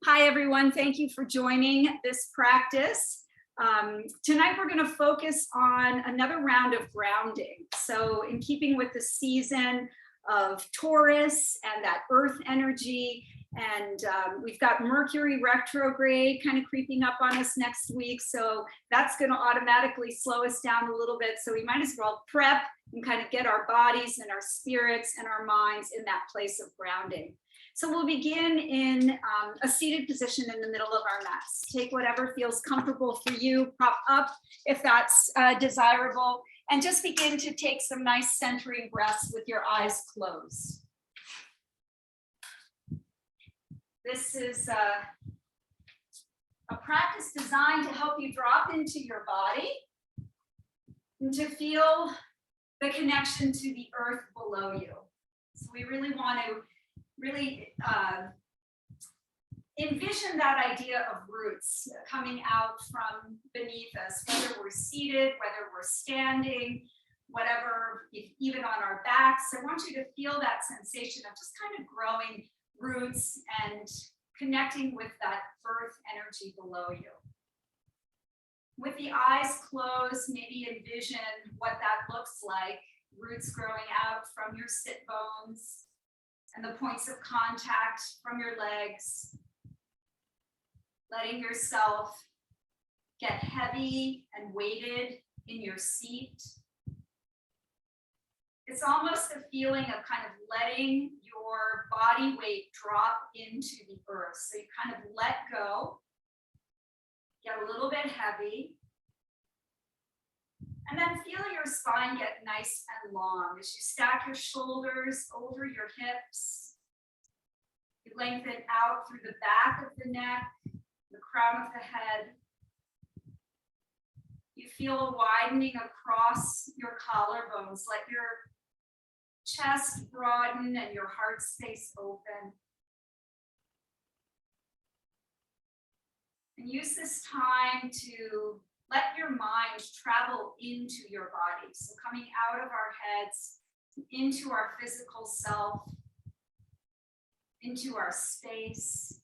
Hi, everyone. Thank you for joining this practice. Tonight, we're going to focus on another round of grounding. So in keeping with the season of Taurus and that earth energy, and we've got Mercury retrograde kind of creeping up on us next week. So that's going to automatically slow us down a little bit. So we might as well prep and kind of get our bodies and our spirits and our minds in that place of grounding. So we'll begin in a seated position in the middle of our mats. Take whatever feels comfortable for you, prop up if that's desirable, and just begin to take some nice centering breaths with your eyes closed. This is a practice designed to help you drop into your body and to feel the connection to the earth below you. So we really want to envision that idea of roots coming out from beneath us, whether we're seated, whether we're standing, whatever, even on our backs. I want you to feel that sensation of just kind of growing roots and connecting with that earth energy below you. With the eyes closed, maybe envision what that looks like, roots growing out from your sit bones and the points of contact from your legs, letting yourself get heavy and weighted in your seat. It's almost a feeling of kind of letting your body weight drop into the earth. So you kind of let go, get a little bit heavy, and then feel your spine get nice and long as you stack your shoulders over your hips. You lengthen out through the back of the neck, the crown of the head. You feel a widening across your collarbones. Let your chest broaden and your heart space open. And use this time to let your mind travel into your body. So coming out of our heads, into our physical self, into our space,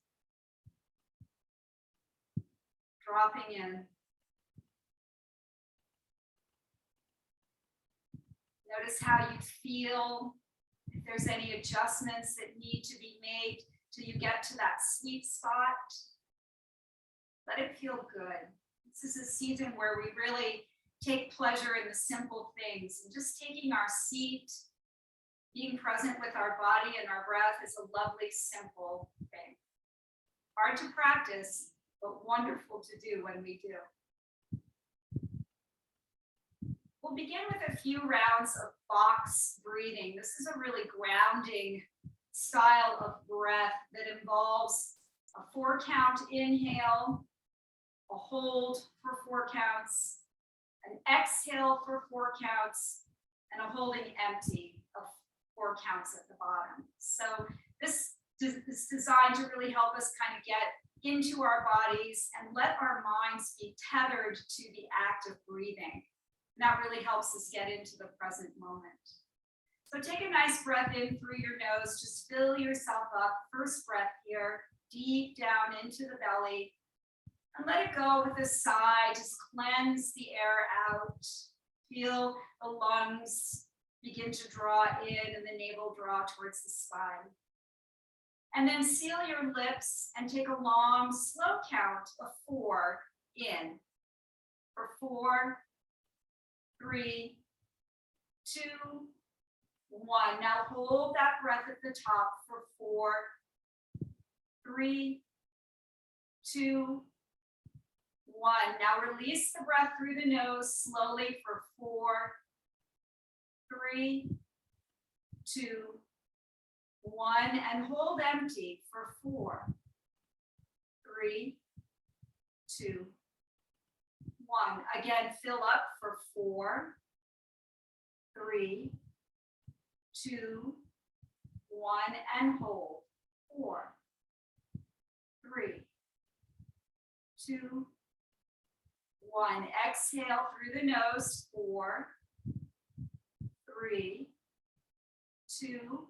dropping in. Notice how you feel, if there's any adjustments that need to be made till you get to that sweet spot. Let it feel good. This is a season where we really take pleasure in the simple things, and just taking our seat, being present with our body and our breath is a lovely, simple thing. Hard to practice, but wonderful to do when we do. We'll begin with a few rounds of box breathing. This is a really grounding style of breath that involves a 4-count inhale, a hold for 4 counts, an exhale for 4 counts, and a holding empty of 4 counts at the bottom. So this is designed to really help us kind of get into our bodies and let our minds be tethered to the act of breathing. And that really helps us get into the present moment. So take a nice breath in through your nose. Just fill yourself up. First breath here, deep down into the belly. And let it go with a sigh. Just cleanse the air out. Feel the lungs begin to draw in and the navel draw towards the spine. And then seal your lips and take a long, slow count of 4 in. For 4, 3, 2, 1. Now hold that breath at the top for 4, 3, 2, 1. Now release the breath through the nose slowly for 4, 3, 2, 1. And hold empty for 4, 3, 2, 1. Again, fill up for 4, 3, 2, 1. And hold. 4, 3, 2, 1. Exhale through the nose. 4, 3, 2,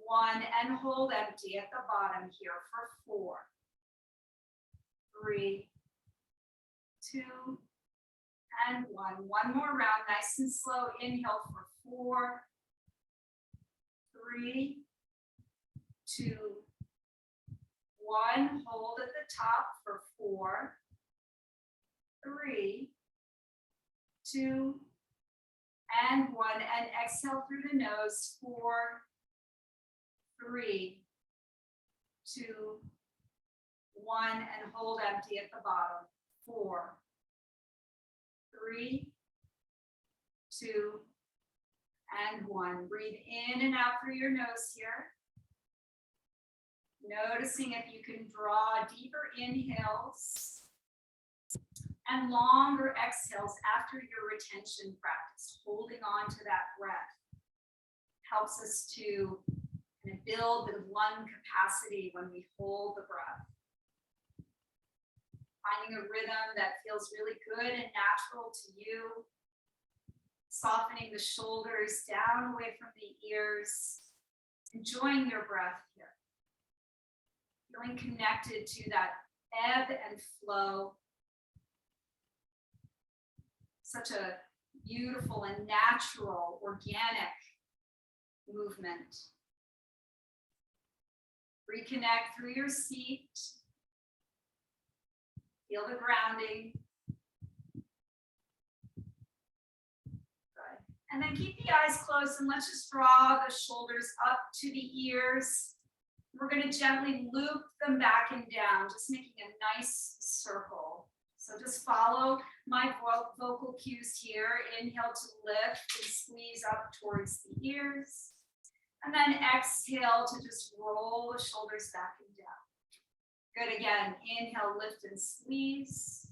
1. 1, and hold empty at the bottom here for 4, 3, 2, and 1. One more round, nice and slow. Inhale for 4, 3, 2, 1. Hold at the top for 4, 3, 2, and 1. And exhale through the nose. 4, 3, 2, 1. And hold empty at the bottom. 4, 3, 2, and 1. Breathe in and out through your nose here. Noticing if you can draw deeper inhales and longer exhales after your retention practice. Holding on to that breath helps us to kind of build the lung capacity when we hold the breath. Finding a rhythm that feels really good and natural to you. Softening the shoulders down away from the ears. Enjoying your breath here. Feeling connected to that ebb and flow. Such a beautiful and natural, organic movement. Reconnect through your seat. Feel the grounding. Good. And then keep the eyes closed and let's just draw the shoulders up to the ears. We're going to gently loop them back and down, just making a nice circle. So just follow my vocal cues here. Inhale to lift and squeeze up towards the ears. And then exhale to just roll the shoulders back and down. Good again. Inhale, lift and squeeze.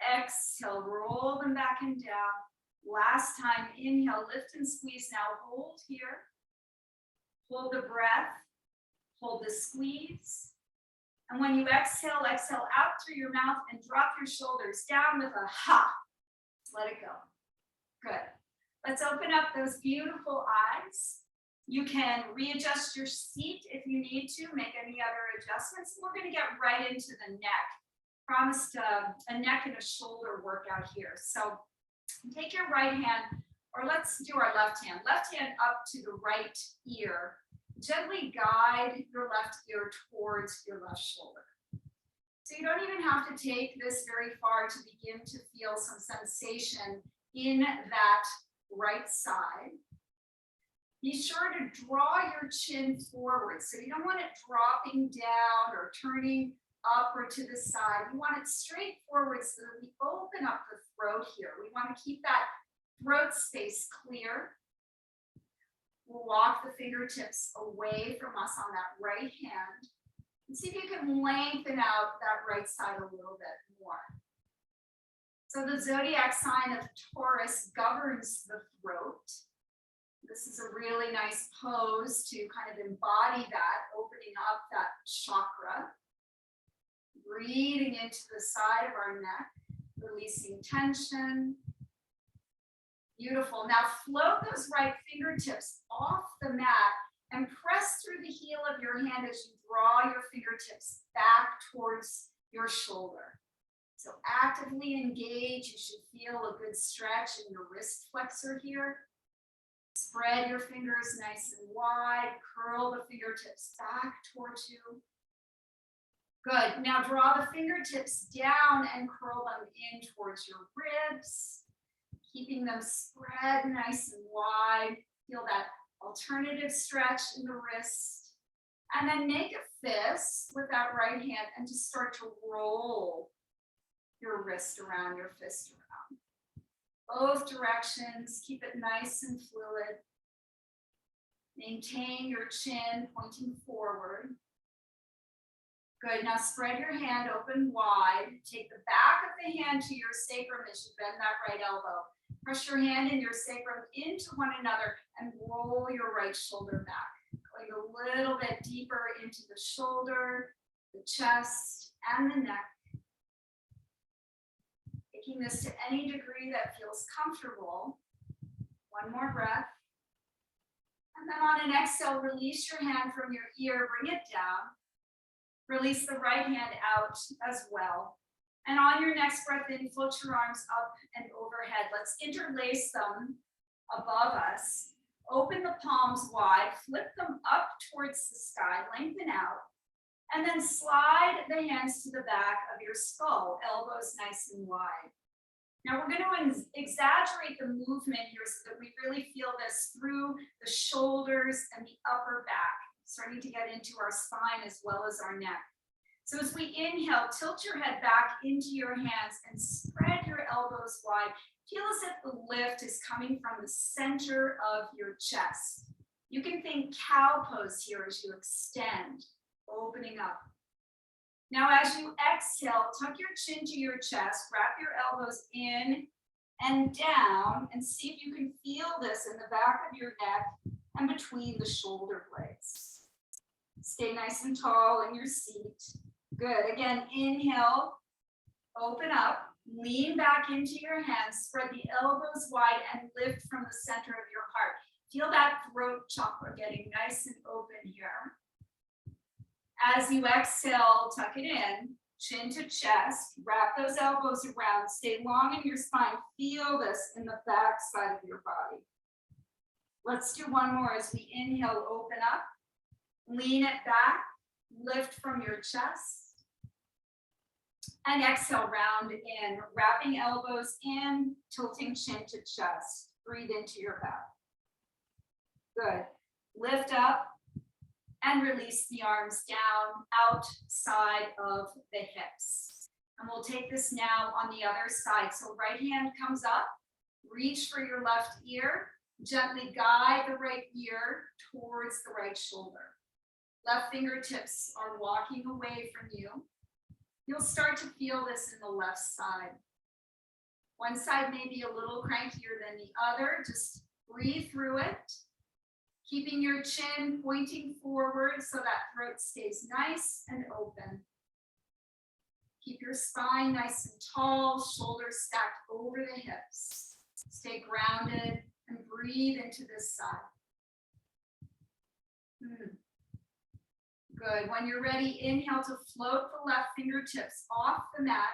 Exhale, roll them back and down. Last time, inhale, lift and squeeze. Now hold here. Hold the breath. Hold the squeeze. And when you exhale, exhale out through your mouth and drop your shoulders down with a ha. Let it go. Good. Let's open up those beautiful eyes. You can readjust your seat if you need to, make any other adjustments. We're going to get right into the neck. Promised a neck and a shoulder workout here. So take your right hand, or let's do our left hand. Left hand up to the right ear. Gently guide your left ear towards your left shoulder. So you don't even have to take this very far to begin to feel some sensation in that right side. Be sure to draw your chin forward. So you don't want it dropping down or turning up or to the side. You want it straight forward so that we open up the throat here. We want to keep that throat space clear. We'll walk the fingertips away from us on that right hand. And see if you can lengthen out that right side a little bit more. So the zodiac sign of Taurus governs the throat. This is a really nice pose to kind of embody that, opening up that chakra. Breathing into the side of our neck, releasing tension. Beautiful. Now float those right fingertips off the mat and press through the heel of your hand as you draw your fingertips back towards your shoulder. So actively engage. You should feel a good stretch in your wrist flexor here. Spread your fingers nice and wide. Curl the fingertips back towards you. Good. Now draw the fingertips down and curl them in towards your ribs. Keeping them spread nice and wide. Feel that alternative stretch in the wrist. And then make a fist with that right hand and just start to roll your wrist around, your fist around. Both directions. Keep it nice and fluid. Maintain your chin pointing forward. Good. Now spread your hand open wide. Take the back of the hand to your sacrum as you bend that right elbow. Press your hand and your sacrum into one another and roll your right shoulder back. Going a little bit deeper into the shoulder, the chest, and the neck. Taking this to any degree that feels comfortable. One more breath. And then on an exhale, release your hand from your ear, bring it down. Release the right hand out as well. And on your next breath in, float your arms up and overhead. Let's interlace them above us. Open the palms wide, flip them up towards the sky, lengthen out, and then slide the hands to the back of your skull, elbows nice and wide. Now we're going to exaggerate the movement here so that we really feel this through the shoulders and the upper back, starting to get into our spine as well as our neck. So as we inhale, tilt your head back into your hands and spread your elbows wide. Feel as if the lift is coming from the center of your chest. You can think cow pose here as you extend, opening up. Now, as you exhale, tuck your chin to your chest, wrap your elbows in and down, and see if you can feel this in the back of your neck and between the shoulder blades. Stay nice and tall in your seat. Good. Again, inhale, open up, lean back into your hands, spread the elbows wide, and lift from the center of your heart. Feel that throat chakra getting nice and open here. As you exhale, tuck it in, chin to chest, wrap those elbows around, stay long in your spine. Feel this in the back side of your body. Let's do one more as we inhale, open up, lean it back, lift from your chest, and exhale, round in, wrapping elbows in, tilting chin to chest. Breathe into your back. Good. Lift up and release the arms down outside of the hips. And we'll take this now on the other side. So right hand comes up, reach for your left ear, gently guide the right ear towards the right shoulder. Left fingertips are walking away from you. You'll start to feel this in the left side. One side may be a little crankier than the other. Just breathe through it. Keeping your chin pointing forward so that throat stays nice and open. Keep your spine nice and tall, shoulders stacked over the hips. Stay grounded and breathe into this side. Good. When you're ready, inhale to float the left fingertips off the mat.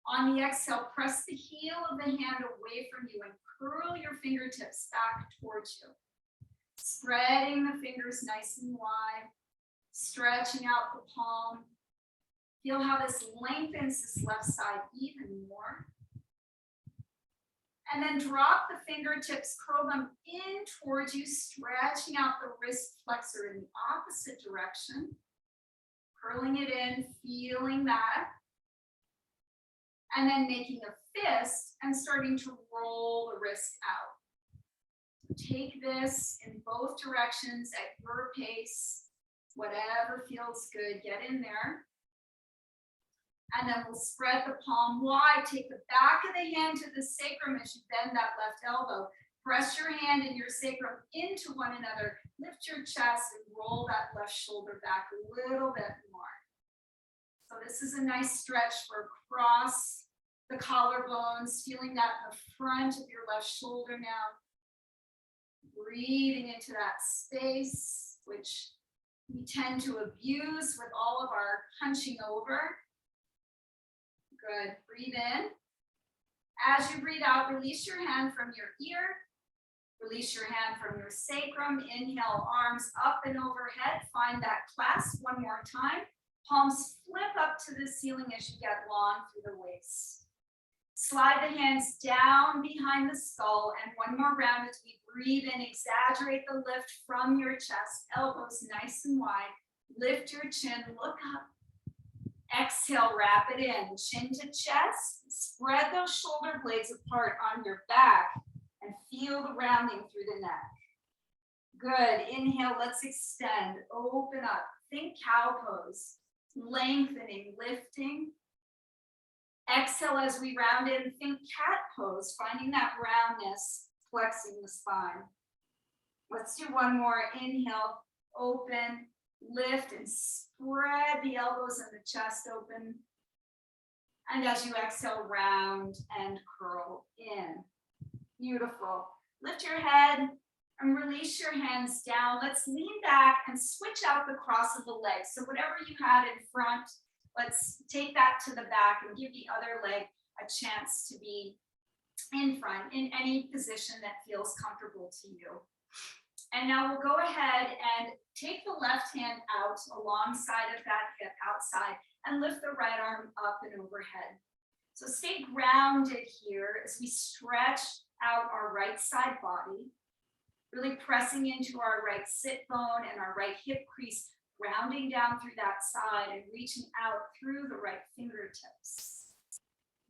On the exhale, press the heel of the hand away from you and curl your fingertips back towards you. Spreading the fingers nice and wide, stretching out the palm. Feel how this lengthens this left side even more. And then drop the fingertips, curl them in towards you, stretching out the wrist flexor in the opposite direction. Curling it in, feeling that. And then making a fist and starting to roll the wrist out. Take this in both directions at your pace, whatever feels good, get in there. And then we'll spread the palm wide, take the back of the hand to the sacrum as you bend that left elbow. Press your hand and your sacrum into one another, lift your chest and roll that left shoulder back a little bit more. So this is a nice stretch for across the collarbones, feeling that in the front of your left shoulder now. Breathing into that space, which we tend to abuse with all of our hunching over. Good. Breathe in. As you breathe out, release your hand from your ear. Release your hand from your sacrum. Inhale, arms up and overhead. Find that clasp one more time. Palms flip up to the ceiling as you get long through the waist. Slide the hands down behind the skull, and one more round as we breathe in. Exaggerate the lift from your chest, elbows nice and wide. Lift your chin, look up. Exhale, wrap it in, chin to chest. Spread those shoulder blades apart on your back and feel the rounding through the neck. Good. Inhale, let's extend, open up. Think cow pose, lengthening, lifting. Exhale as we round in, think cat pose, finding that roundness, flexing the spine. Let's do one more. Inhale, open, lift, and spread the elbows and the chest open. And as you exhale, round and curl in. Beautiful. Lift your head And release your hands down. Let's lean back and switch out the cross of the legs. So whatever you had in front, let's take that to the back and give the other leg a chance to be in front in any position that feels comfortable to you. And now we'll go ahead and take the left hand out alongside of that hip outside and lift the right arm up and overhead. So stay grounded here as we stretch out our right side body, really pressing into our right sit bone and our right hip crease, rounding down through that side and reaching out through the right fingertips.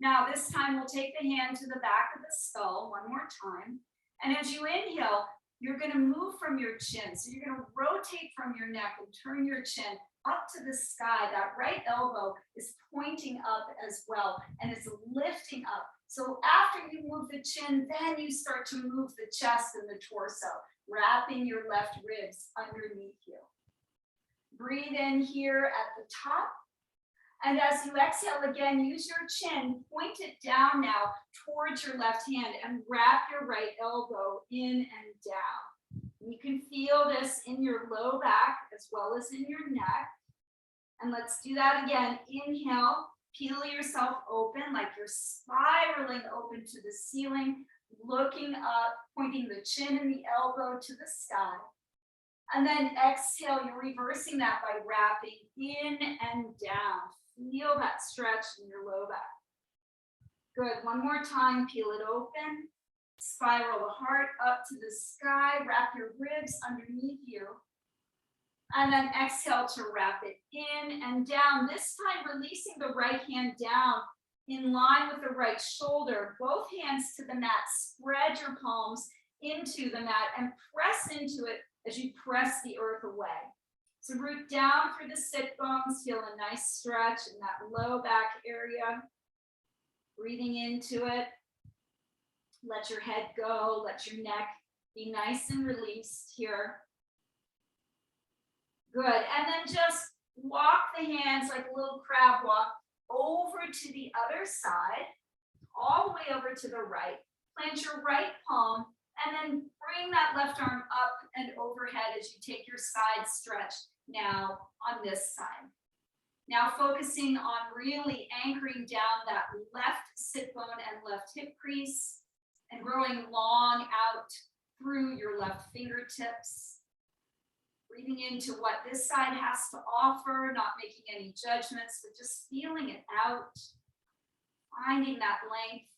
Now this time we'll take the hand to the back of the skull one more time. And as you inhale, you're going to move from your chin. So you're going to rotate from your neck and turn your chin up to the sky. That right elbow is pointing up as well and it's lifting up. So after you move the chin, then you start to move the chest and the torso, wrapping your left ribs underneath you. Breathe in here at the top. And as you exhale again, use your chin, point it down now towards your left hand and wrap your right elbow in and down. You can feel this in your low back as well as in your neck. And let's do that again. Inhale, peel yourself open like you're spiraling open to the ceiling, looking up, pointing the chin and the elbow to the sky. And then exhale, you're reversing that by wrapping in and down. Feel that stretch in your low back. Good, one more time, peel it open. Spiral the heart up to the sky, wrap your ribs underneath you. And then exhale to wrap it in and down. This time, releasing the right hand down in line with the right shoulder. Both hands to the mat. Spread your palms into the mat and press into it as you press the earth away. So root down through the sit bones. Feel a nice stretch in that low back area. Breathing into it. Let your head go. Let your neck be nice and released here. Good, and then just walk the hands like a little crab walk over to the other side, all the way over to the right. Plant your right palm and then bring that left arm up and overhead as you take your side stretch now on this side. Now focusing on really anchoring down that left sit bone and left hip crease and growing long out through your left fingertips. Breathing into what this side has to offer, not making any judgments, but just feeling it out, finding that length.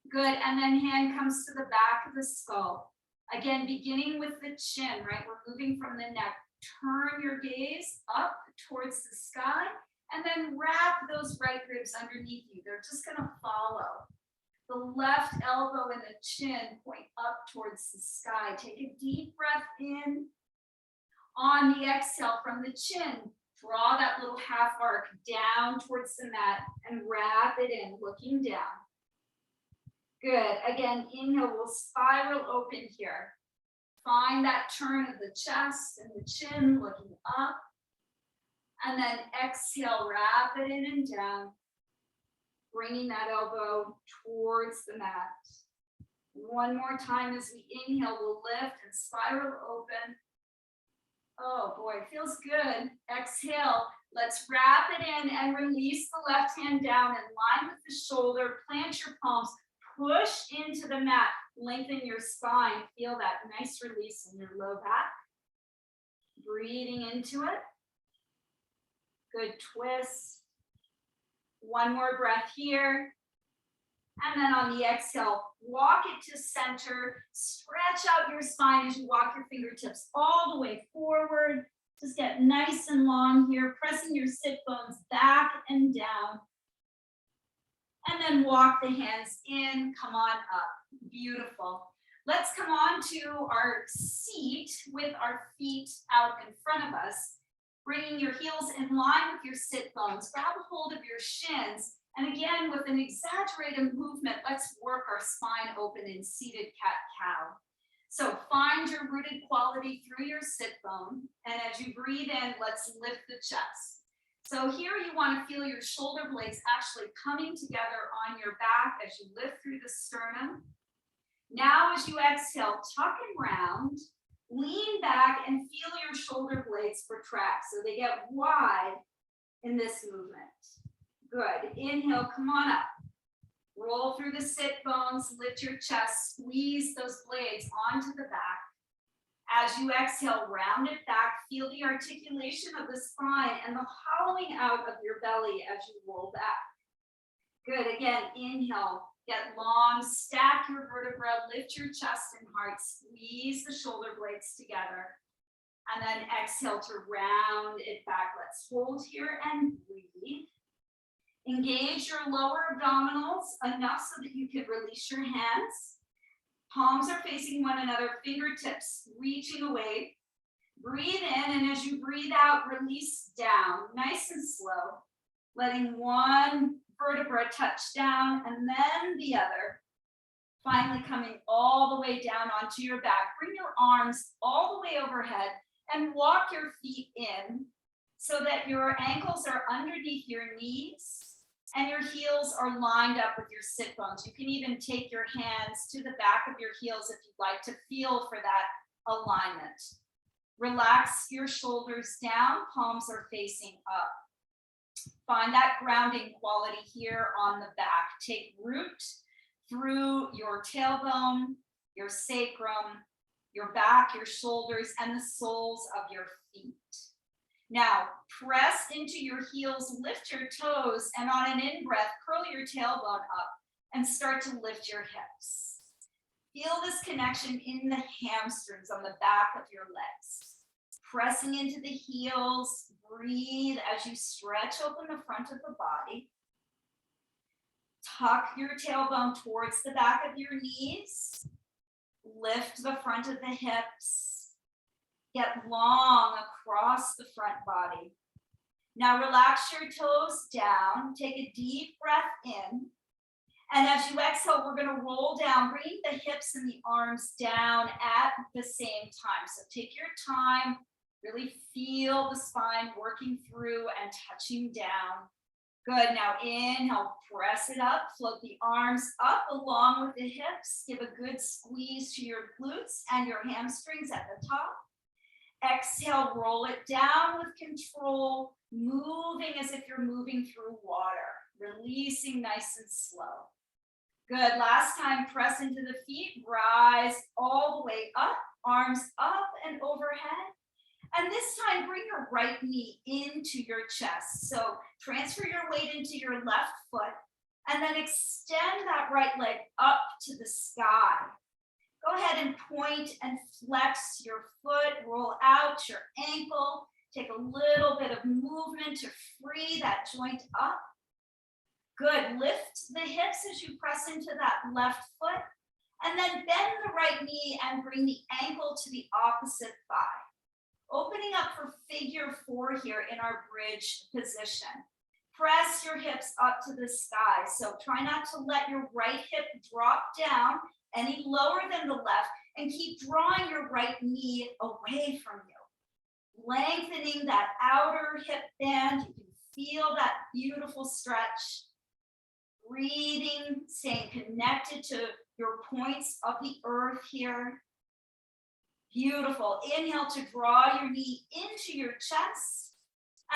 Good, and then hand comes to the back of the skull. Again, beginning with the chin, right? We're moving from the neck. Turn your gaze up towards the sky, and then wrap those right ribs underneath you. They're just gonna follow. The left elbow and the chin point up towards the sky. Take a deep breath in. On the exhale from the chin, draw that little half arc down towards the mat and wrap it in, looking down. Good. Again, inhale, we'll spiral open here. Find that turn of the chest and the chin, looking up. And then exhale, wrap it in and down, bringing that elbow towards the mat. One more time as we inhale, we'll lift and spiral open. Oh boy, it feels good. Exhale, let's wrap it in and release the left hand down in line with the shoulder. Plant your palms, push into the mat, lengthen your spine. Feel that nice release in your low back. Breathing into it. Good twist. One more breath here. And then on the exhale, walk it to center. Stretch out your spine as you walk your fingertips all the way forward. Just get nice and long here, pressing your sit bones back and down. And then walk the hands in, come on up. Beautiful. Let's come on to our seat with our feet out in front of us. Bringing your heels in line with your sit bones. Grab a hold of your shins. And again, with an exaggerated movement, let's work our spine open in seated cat-cow. So find your rooted quality through your sit bone. And as you breathe in, let's lift the chest. So here you want to feel your shoulder blades actually coming together on your back as you lift through the sternum. Now, as you exhale, tuck and round, lean back and feel your shoulder blades protract so they get wide in this movement. Good. Inhale, come on up. Roll through the sit bones, lift your chest, squeeze those blades onto the back. As you exhale, round it back, feel the articulation of the spine and the hollowing out of your belly as you roll back. Good. Again, inhale, get long, stack your vertebra, lift your chest and heart, squeeze the shoulder blades together. And then exhale to round it back. Let's hold here and breathe. Engage your lower abdominals enough so that you can release your hands. Palms are facing one another, fingertips reaching away. Breathe in, and as you breathe out, release down, nice and slow, letting one vertebra touch down and then the other. Finally coming all the way down onto your back. Bring your arms all the way overhead and walk your feet in so that your ankles are underneath your knees and your heels are lined up with your sit bones. You can even take your hands to the back of your heels if you'd like to feel for that alignment. Relax your shoulders down, palms are facing up. Find that grounding quality here on the back. Take root through your tailbone, your sacrum, your back, your shoulders, and the soles of your feet. Now, press into your heels, lift your toes, and on an in-breath, curl your tailbone up and start to lift your hips. Feel this connection in the hamstrings on the back of your legs. Pressing into the heels, breathe as you stretch open the front of the body. Tuck your tailbone towards the back of your knees. Lift the front of the hips. Get long across the front body. Now relax your toes down. Take a deep breath in. And as you exhale, we're going to roll down, bringing the hips and the arms down at the same time. So take your time. Really feel the spine working through and touching down. Good. Now inhale, press it up, float the arms up along with the hips. Give a good squeeze to your glutes and your hamstrings at the top. Exhale, roll it down with control, moving as if you're moving through water, releasing nice and slow. Good. Last time, press into the feet, rise all the way up, arms up and overhead. And this time, bring your right knee into your chest. So transfer your weight into your left foot and then extend that right leg up to the sky. Go ahead and point and flex your foot, roll out your ankle. Take a little bit of movement to free that joint up. Good. Lift the hips as you press into that left foot. And then bend the right knee and bring the ankle to the opposite thigh. Opening up for figure 4 here in our bridge position. Press your hips up to the sky. So try not to let your right hip drop down any lower than the left, and keep drawing your right knee away from you. Lengthening that outer hip band. You can feel that beautiful stretch. Breathing, staying connected to your points of the earth here. Beautiful. Inhale to draw your knee into your chest,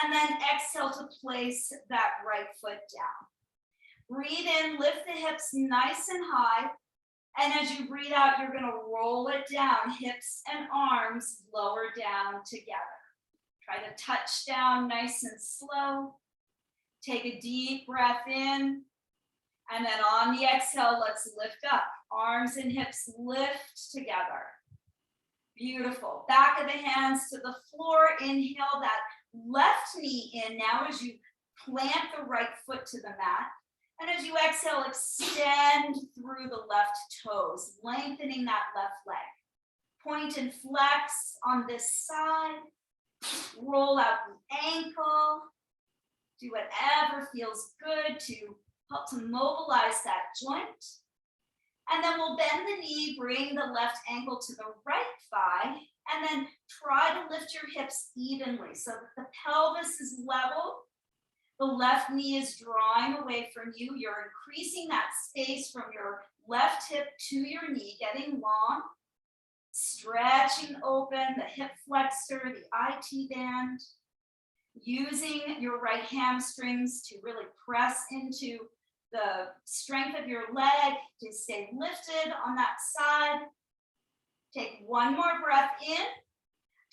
and then exhale to place that right foot down. Breathe in, lift the hips nice and high. And as you breathe out, you're going to roll it down, hips and arms lower down together. Try to touch down nice and slow. Take a deep breath in. And then on the exhale, let's lift up. Arms and hips lift together. Beautiful. Back of the hands to the floor. Inhale that left knee in now as you plant the right foot to the mat. And as you exhale, extend through the left toes, lengthening that left leg. Point and flex on this side. Roll out the ankle. Do whatever feels good to help to mobilize that joint. And then we'll bend the knee, bring the left ankle to the right thigh, and then try to lift your hips evenly so that the pelvis is level. The left knee is drawing away from you. You're increasing that space from your Left hip to your knee, getting long. Stretching open the hip flexor, the IT band. Using your right hamstrings to really press into the strength of your leg to stay lifted on that side. Take one more breath in.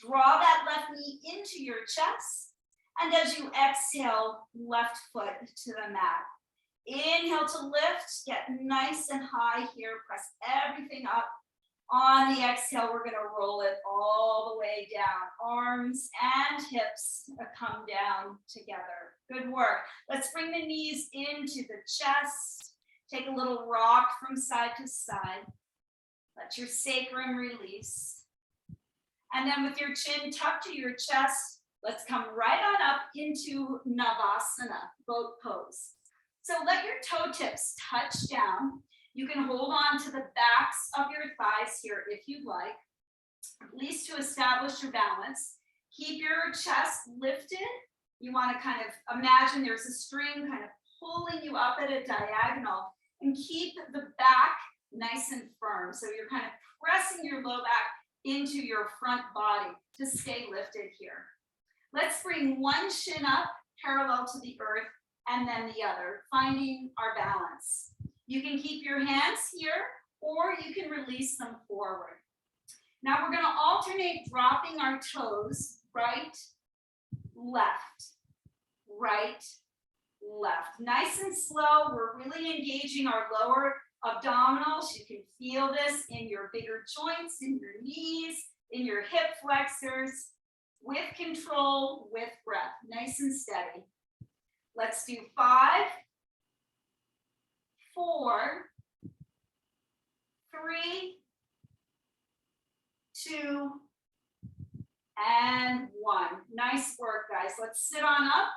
Draw that left knee into your chest. And as you exhale, left foot to the mat. Inhale to lift, get nice and high here. Press everything up. On the exhale, we're gonna roll it all the way down. Arms and hips come down together. Good work. Let's bring the knees into the chest. Take a little rock from side to side. Let your sacrum release. And then with your chin tucked to your chest, let's come right on up into Navasana, boat pose. So let your toe tips touch down. You can hold on to the backs of your thighs here if you'd like, at least to establish your balance. Keep your chest lifted. You want to kind of imagine there's a string kind of pulling you up at a diagonal, and keep the back nice and firm. So you're kind of pressing your low back into your front body to stay lifted here. Let's bring one shin up parallel to the earth and then the other, finding our balance. You can keep your hands here, or you can release them forward. Now we're going to alternate dropping our toes, right, left, right, left. Nice and slow. We're really engaging our lower abdominals. You can feel this in your bigger joints, in your knees, in your hip flexors, with control, with breath. Nice and steady. Let's do 5, 4, 3, 2, and 1. Nice work, guys. Let's sit on up.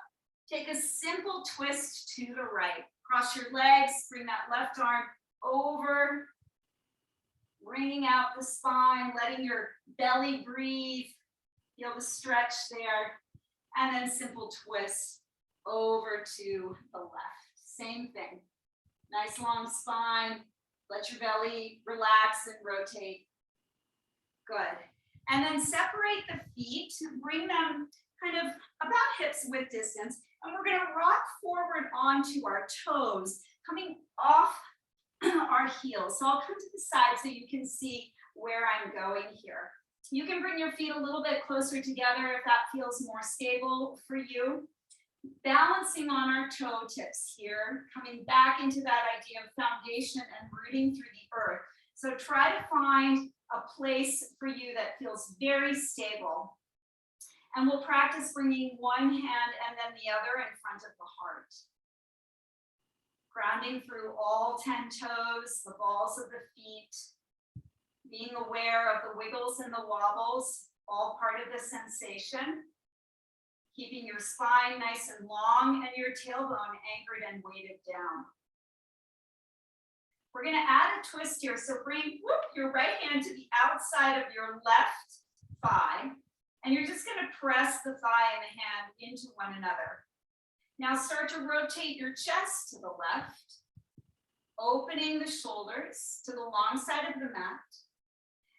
Take a simple twist to the right. Cross your legs, bring that left arm over, bringing out the spine, letting your belly breathe. Feel the stretch there. And then simple twist over to the left. Same thing. Nice long spine. Let your belly relax and rotate. Good. And then separate the feet, bring them kind of about hips width distance. And we're going to rock forward onto our toes, coming off our heels. So I'll come to the side so you can see where I'm going here. You can bring your feet a little bit closer together if that feels more stable for you. Balancing on our toe tips here, coming back into that idea of foundation and rooting through the earth. So try to find a place for you that feels very stable. And we'll practice bringing one hand and then the other in front of the heart. Grounding through all 10 toes, the balls of the feet, being aware of the wiggles and the wobbles, all part of the sensation. Keeping your spine nice and long and your tailbone anchored and weighted down. We're going to add a twist here. So bring your right hand to the outside of your left thigh. And you're just going to press the thigh and the hand into one another. Now start to rotate your chest to the left, opening the shoulders to the long side of the mat.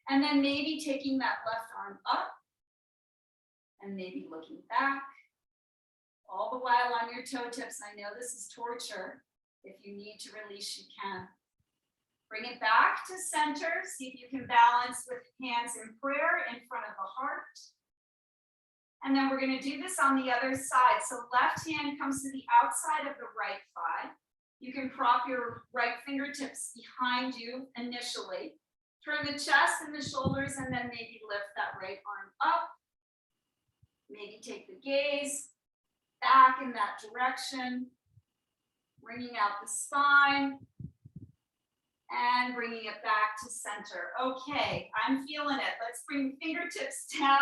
And then maybe taking that left arm up and maybe looking back. All the while on your toe tips. I know this is torture. If you need to release, you can. Bring it back to center. See if you can balance with hands in prayer in front of the heart. And then we're going to do this on the other side. So left hand comes to the outside of the right thigh. You can prop your right fingertips behind you initially. Turn the chest and the shoulders, and then maybe lift that right arm up. Maybe take the gaze back in that direction. Bringing out the spine. And bringing it back to center. Okay, I'm feeling it. Let's bring fingertips down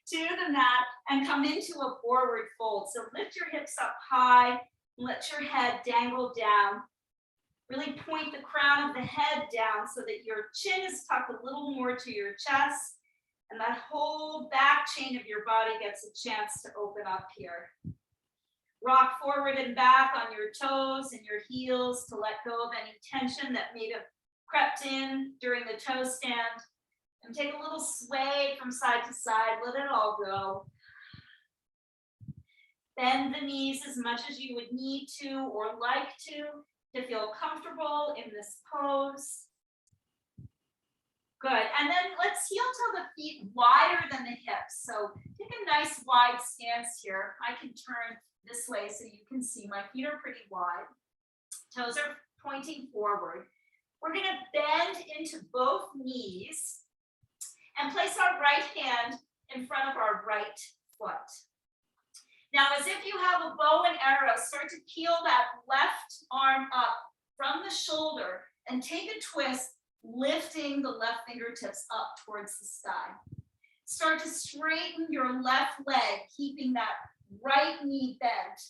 to the mat and come into a forward fold. So lift your hips up high, let your head dangle down. Really point the crown of the head down so that your chin is tucked a little more to your chest, and that whole back chain of your body gets a chance to open up here. Rock forward and back on your toes and your heels to let go of any tension that may have crept in during the toe stand. And take a little sway from side to side, let it all go. Bend the knees as much as you would need to or like to feel comfortable in this pose. Good, and then let's heel toe the feet wider than the hips. So take a nice wide stance here. I can turn this way so you can see my feet are pretty wide. Toes are pointing forward. We're gonna bend into both knees and place our right hand in front of our right foot. Now, as if you have a bow and arrow, start to peel that left arm up from the shoulder and take a twist, lifting the left fingertips up towards the sky. Start to straighten your left leg, keeping that right knee bent,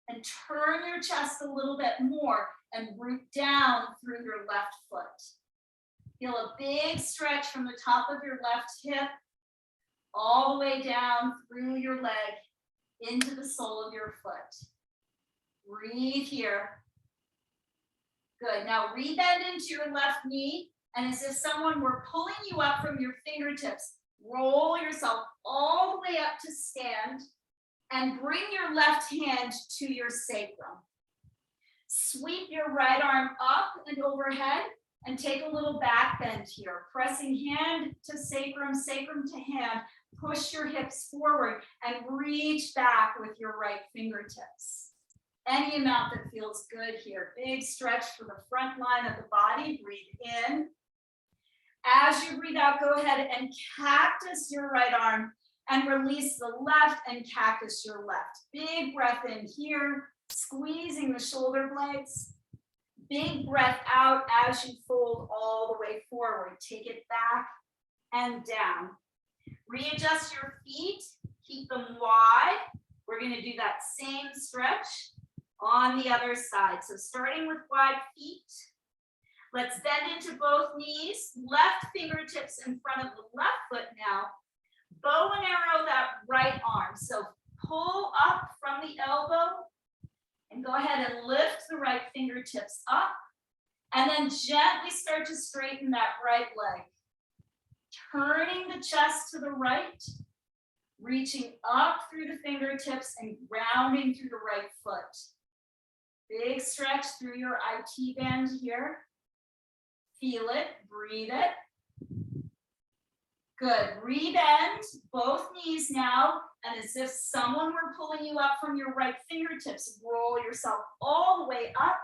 and turn your chest a little bit more and root down through your left foot. Feel a big stretch from the top of your left hip all the way down through your leg into the sole of your foot. Breathe here. Good. Now rebend into your left knee, and as if someone were pulling you up from your fingertips, roll yourself all the way up to stand and bring your left hand to your sacrum. Sweep your right arm up and overhead and take a little back bend here, pressing hand to sacrum, sacrum to hand. Push your hips forward and reach back with your right fingertips. Any amount that feels good here. Big stretch for the front line of the body. Breathe in. As you breathe out, go ahead and cactus your right arm and release the left and cactus your left. Big breath in here, squeezing the shoulder blades. Big breath out as you fold all the way forward. Take it back and down. Readjust your feet, keep them wide. We're going to do that same stretch on the other side. So starting with wide feet, let's bend into both knees, left fingertips in front of the left foot now. Bow and arrow that right arm. So pull up from the elbow and go ahead and lift the right fingertips up. And then gently start to straighten that right leg. Turning the chest to the right, reaching up through the fingertips and grounding through the right foot. Big stretch through your IT band here. Feel it, breathe it. Good, rebend both knees now, and as if someone were pulling you up from your right fingertips, roll yourself all the way up.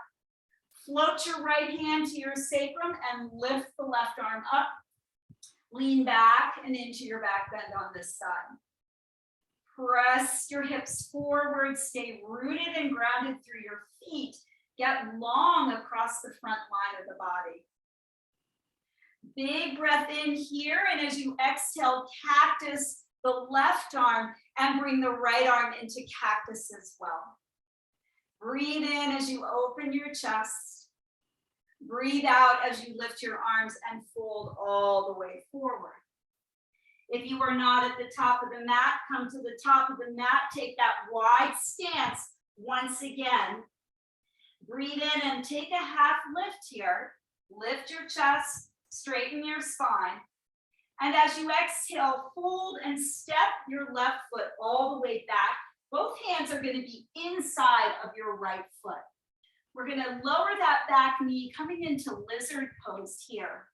Float your right hand to your sacrum and lift the left arm up. Lean back and into your back bend on this side. Press your hips forward, stay rooted and grounded through your feet. Get long across the front line of the body. Big breath in here, and as you exhale, cactus the left arm and bring the right arm into cactus as well. Breathe in as you open your chest. Breathe out as you lift your arms and fold all the way forward. If you are not at the top of the mat, come to the top of the mat. Take that wide stance once again. Breathe in and take a half lift here. Lift your chest, straighten your spine. And as you exhale, fold and step your left foot all the way back. Both hands are going to be inside of your right foot. We're going to lower that back knee, coming into lizard pose here.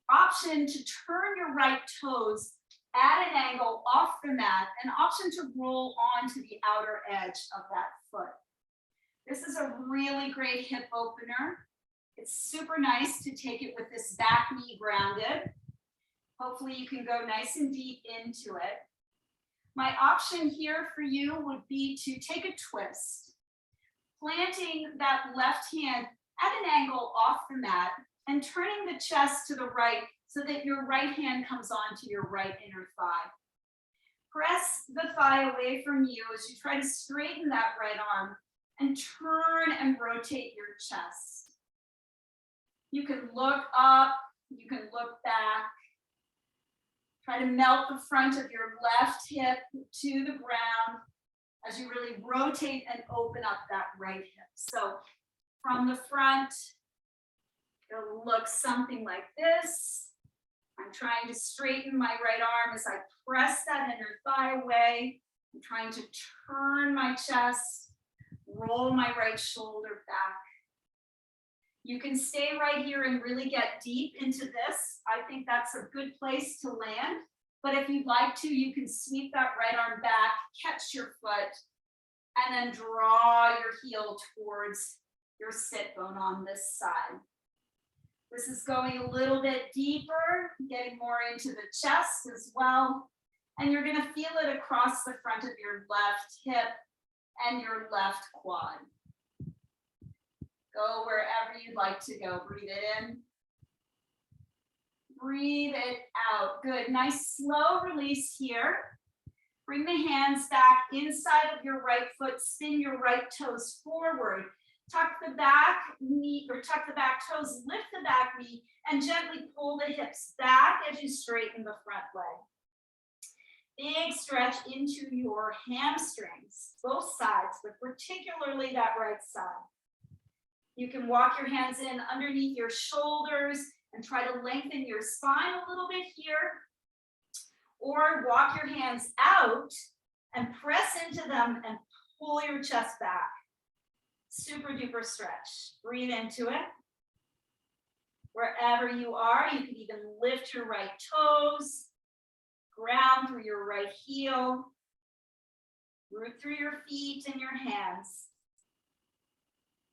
Option to turn your right toes at an angle off the mat, and option to roll onto the outer edge of that foot. This is a really great hip opener. It's super nice to take it with this back knee grounded. Hopefully you can go nice and deep into it. My option here for you would be to take a twist, planting that left hand at an angle off the mat and turning the chest to the right so that your right hand comes onto your right inner thigh. Press the thigh away from you as you try to straighten that right arm and turn and rotate your chest. You can look up, you can look back. Try to melt the front of your left hip to the ground as you really rotate and open up that right hip. So from the front, It'll look something like this. I'm trying to straighten my right arm as I press that inner thigh away. I'm trying to turn my chest, roll my right shoulder back. You can stay right here and really get deep into this. I think that's a good place to land. But if you'd like to, you can sweep that right arm back, catch your foot, and then draw your heel towards your sit bone on this side. This is going a little bit deeper, getting more into the chest as well. And you're going to feel it across the front of your left hip and your left quad. Go wherever you'd like to go. Breathe it in. Breathe it out. Good. Nice slow release here. Bring the hands back inside of your right foot. Spin your right toes forward. Tuck the back knee or tuck the back toes, lift the back knee, and gently pull the hips back as you straighten the front leg. Big stretch into your hamstrings, both sides, but particularly that right side. You can walk your hands in underneath your shoulders and try to lengthen your spine a little bit here. Or walk your hands out and press into them and pull your chest back. Super duper stretch. Breathe into it. Wherever you are, you can even lift your right toes, ground through your right heel, root through your feet and your hands.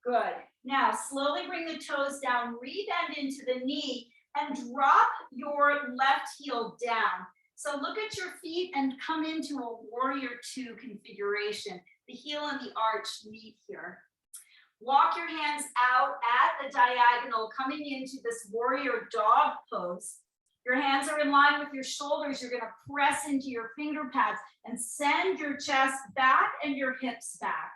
Good. Now, slowly bring the toes down, rebend into the knee, and drop your left heel down. So look at your feet and come into a warrior two configuration. The heel and the arch meet here. Walk your hands out at the diagonal, coming into this warrior dog pose. Your hands are in line with your shoulders. You're going to press into your finger pads and send your chest back and your hips back.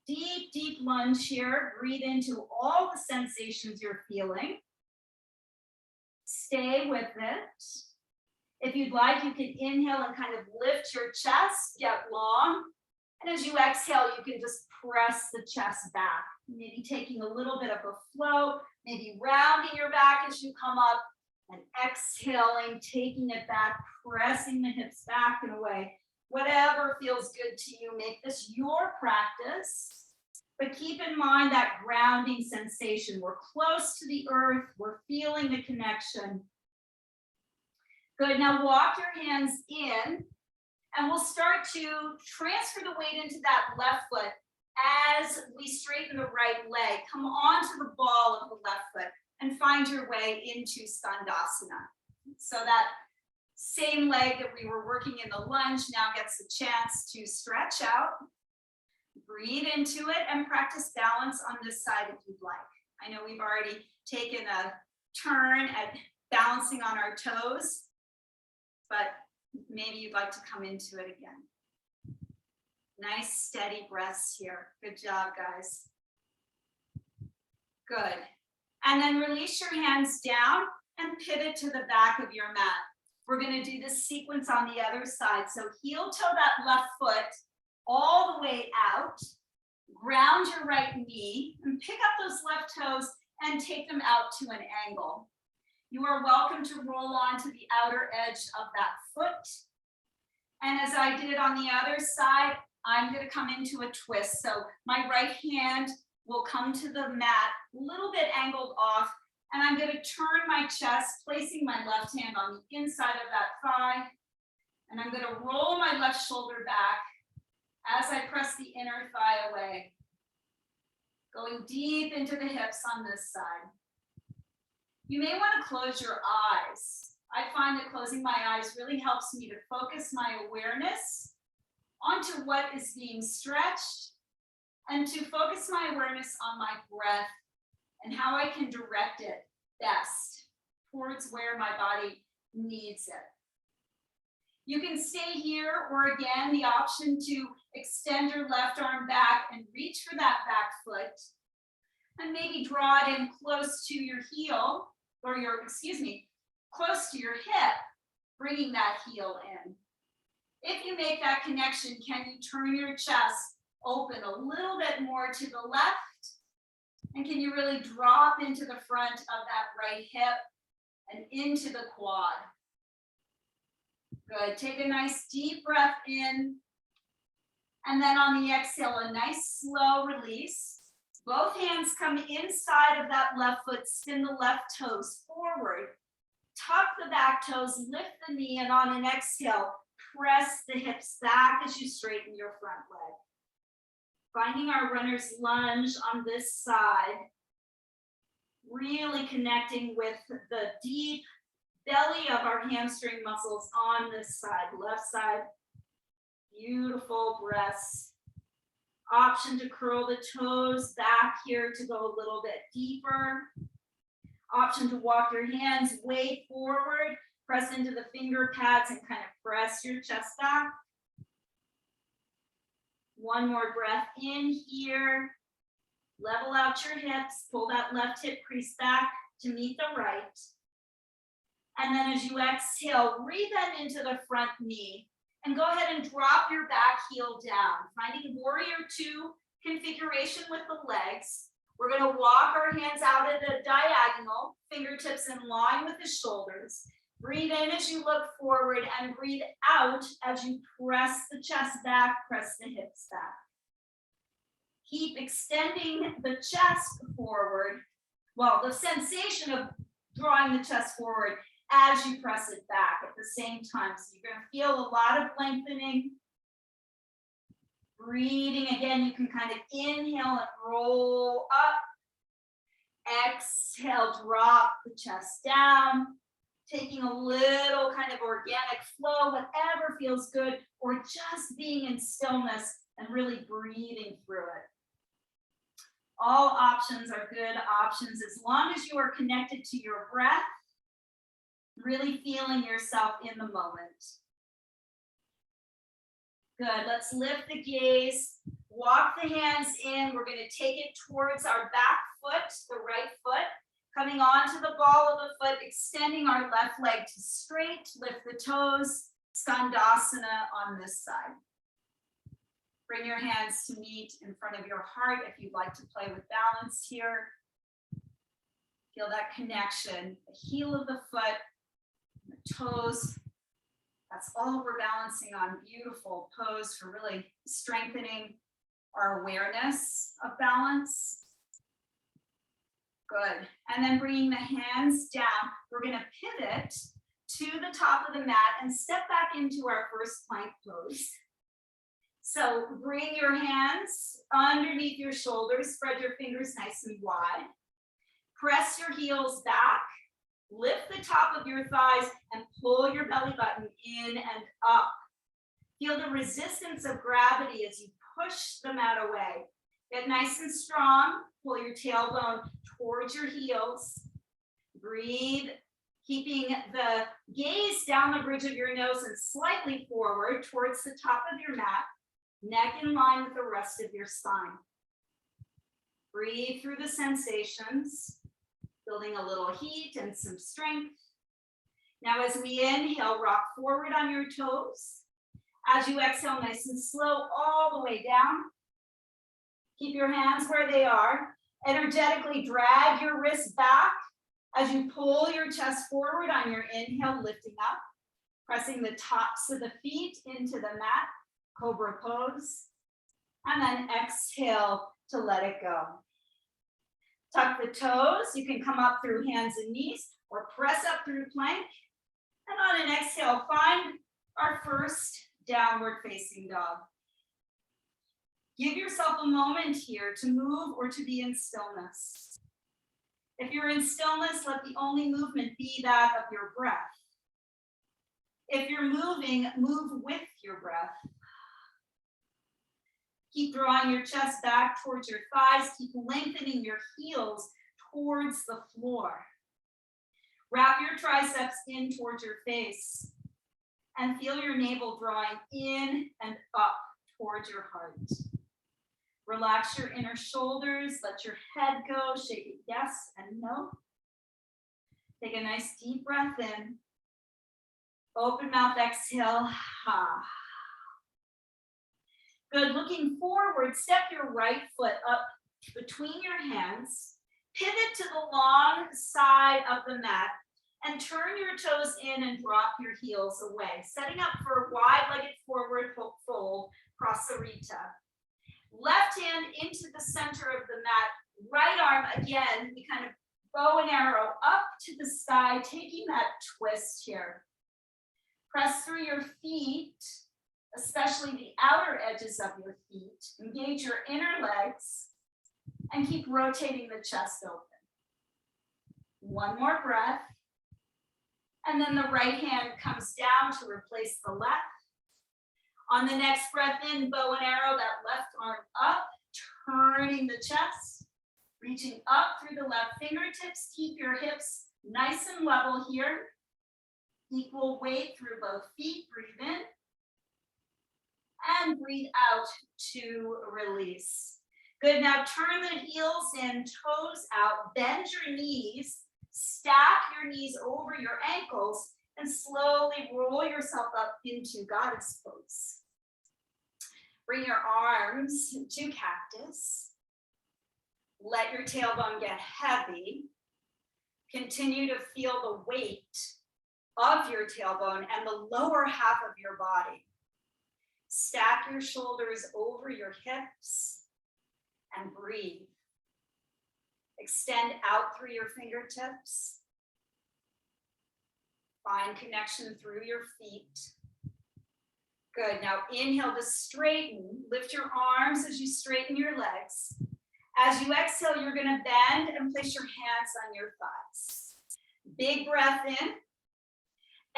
Deep, deep lunge here. Breathe into all the sensations you're feeling. Stay with it. If you'd like, you can inhale and kind of lift your chest, get long. And as you exhale, you can just press the chest back. Maybe taking a little bit of a flow, maybe rounding your back as you come up and exhaling, taking it back, pressing the hips back and away. Whatever feels good to you, make this your practice. But keep in mind that grounding sensation. We're close to the earth. We're feeling the connection. Good. Now walk your hands in, and we'll start to transfer the weight into that left foot as we straighten the right leg. Come onto the ball of the left foot and find your way into Skandasana. So that same leg that we were working in the lunge now gets a chance to stretch out. Breathe into it and practice balance on this side if you'd like. I know we've already taken a turn at balancing on our toes, but maybe you'd like to come into it again. Nice steady breaths here. Good job, guys. Good. And then release your hands down and pivot to the back of your mat. We're going to do this sequence on the other side. So heel toe that left foot all the way out. Ground your right knee and pick up those left toes and take them out to an angle. You are welcome to roll onto the outer edge of that foot. And as I did on the other side, I'm going to come into a twist. So my right hand will come to the mat, a little bit angled off, and I'm going to turn my chest, placing my left hand on the inside of that thigh. And I'm going to roll my left shoulder back as I press the inner thigh away. Going deep into the hips on this side. You may want to close your eyes. I find that closing my eyes really helps me to focus my awareness onto what is being stretched and to focus my awareness on my breath and how I can direct it best towards where my body needs it. You can stay here, or again, the option to extend your left arm back and reach for that back foot and maybe draw it in close to your heel, or close to your hip, bringing that heel in. If you make that connection, can you turn your chest open a little bit more to the left And can you really drop into the front of that right hip and into the quad? Good. Take a nice deep breath in. And then on the exhale, a nice slow release. Both hands come inside of that left foot, spin the left toes forward. Tuck the back toes, lift the knee, and on an exhale, press the hips back as you straighten your front leg. Finding our runner's lunge on this side. Really connecting with the deep belly of our hamstring muscles on this side, left side. Beautiful breaths. Option to curl the toes back here to go a little bit deeper. Option to walk your hands way forward, press into the finger pads and kind of press your chest back. One more breath in here. Level out your hips, pull that left hip crease back to meet the right. And then as you exhale, rebend into the front knee and go ahead and drop your back heel down, finding warrior two configuration with the legs. We're going to walk our hands out at a diagonal, fingertips in line with the shoulders. Breathe in as you look forward and breathe out as you press the chest back, press the hips back. Keep extending the chest forward. Well, the sensation of drawing the chest forward as you press it back at the same time. So you're going to feel a lot of lengthening. Breathing again, you can kind of inhale and roll up. Exhale, drop the chest down. Taking a little kind of organic flow, whatever feels good, or just being in stillness and really breathing through it. All options are good options as long as you are connected to your breath, really feeling yourself in the moment. Good, let's lift the gaze, walk the hands in. We're going to take it towards our back foot, the right foot, coming onto the ball of the foot, extending our left leg to straight, lift the toes, Skandasana on this side. Bring your hands to meet in front of your heart if you'd like to play with balance here. Feel that connection, the heel of the foot, the toes. That's all we're balancing on. Beautiful pose for really strengthening our awareness of balance. Good. And then bringing the hands down, we're going to pivot to the top of the mat and step back into our first plank pose. So bring your hands underneath your shoulders, spread your fingers nice and wide. Press your heels back, lift the top of your thighs and pull your belly button in and up. Feel the resistance of gravity as you push the mat away. Get nice and strong, pull your tailbone towards your heels. Breathe, keeping the gaze down the bridge of your nose and slightly forward towards the top of your mat. Neck in line with the rest of your spine. Breathe through the sensations, building a little heat and some strength. Now as we inhale, rock forward on your toes. As you exhale, nice and slow, all the way down. Keep your hands where they are. Energetically drag your wrists back as you pull your chest forward on your inhale, lifting up. Pressing the tops of the feet into the mat. Cobra pose, and then exhale to let it go. Tuck the toes. You can come up through hands and knees or press up through plank. And on an exhale, find our first downward facing dog. Give yourself a moment here to move or to be in stillness. If you're in stillness, let the only movement be that of your breath. If you're moving, move with your breath. Keep drawing your chest back towards your thighs. Keep lengthening your heels towards the floor. Wrap your triceps in towards your face and feel your navel drawing in and up towards your heart. Relax your inner shoulders. Let your head go. Shake it yes and no. Take a nice deep breath in. Open mouth, exhale. Good, looking forward, step your right foot up between your hands. Pivot to the long side of the mat and turn your toes in and drop your heels away, setting up for a wide-legged forward fold, Prasarita. Left hand into the center of the mat, right arm, again, we kind of bow and arrow up to the sky, taking that twist here. Press through your feet, especially the outer edges of your feet. Engage your inner legs and keep rotating the chest open. One more breath. And then the right hand comes down to replace the left. On the next breath in, bow and arrow, that left arm up, turning the chest, reaching up through the left fingertips. Keep your hips nice and level here. Equal weight through both feet. Breathe in. And breathe out to release. Good, now turn the heels in, toes out, bend your knees, stack your knees over your ankles, and slowly roll yourself up into goddess pose. Bring your arms to cactus. Let your tailbone get heavy. Continue to feel the weight of your tailbone and the lower half of your body. Stack your shoulders over your hips and breathe. Extend out through your fingertips. Find connection through your feet. Good, now inhale to straighten. Lift your arms as you straighten your legs. As you exhale, you're gonna bend and place your hands on your thighs. Big breath in.